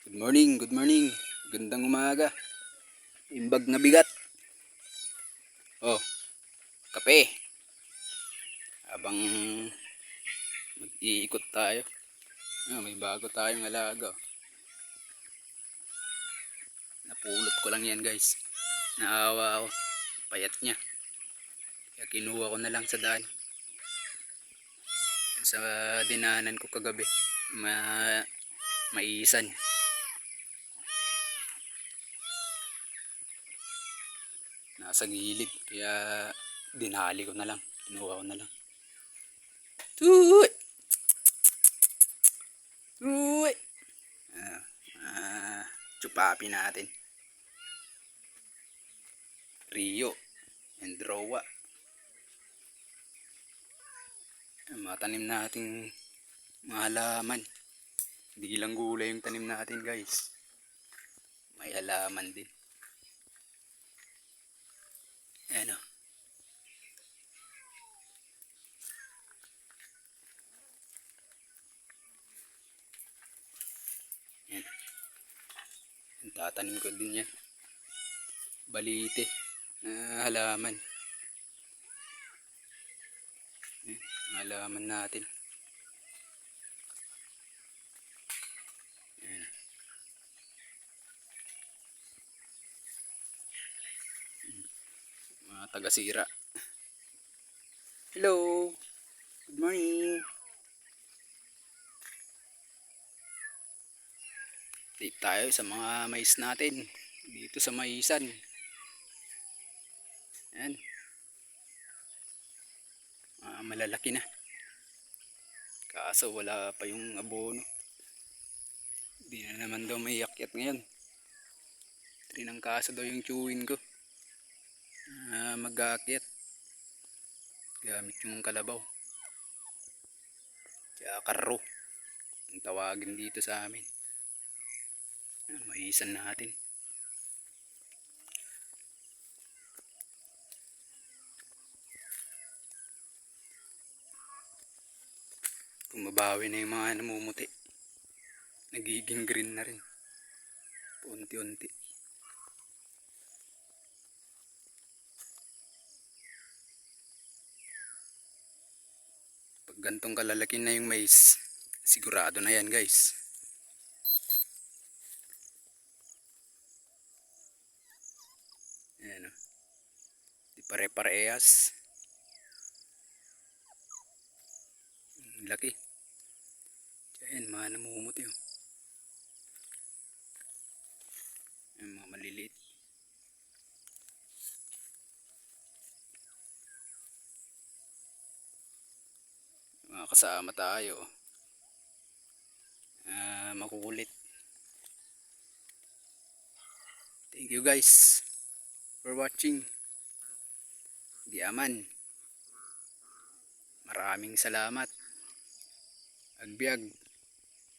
Good morning, good morning. Gandang umaga. Imbag na bigat. Oh, kape. Habang mag-iikot tayo. May bago tayong alaga. Napulot ko lang yan guys. Naawa ako. Payat niya. Kaya kinuha ko na lang sa daan. Sa dinanan ko kagabi. Maisan. Nasa gilid. Kaya dinali ko na lang. Kinuha ko na lang. Tuy! Tuy! Chupapi natin. Rio and Rowa. Mga tanim nating mga halaman. Hindi lang gulay yung tanim natin guys. May halaman din. Ayan o. Ayan. Tatanim ko din yan. Balite na halaman. Ayan. Halaman natin. Ayan. Mga taga-sira. Hello. Good morning. Update tayo sa mga mais natin. Dito sa maisan. Ayan. Malalaki na. Kaso wala pa yung abono. Hindi na naman daw may yakyat ngayon. Trinangkaso daw yung chewin ko. Mag-aakyat. Gamit yung kalabaw. Kaya karo. Ang tawagin dito sa amin. Maisan natin. Pumabawi na yung mga namumuti. Nagiging green na rin. Unti-unti. Pag gantong kalalaki na yung mais, sigurado na yan guys. Ayan o. Di pare-parehas. Laki. Ayan, mga namumuti o. Ayan, mga maliliit. Mga kasama tayo. Makukulit. Thank you guys for watching. Diaman. Maraming salamat. Agbyag.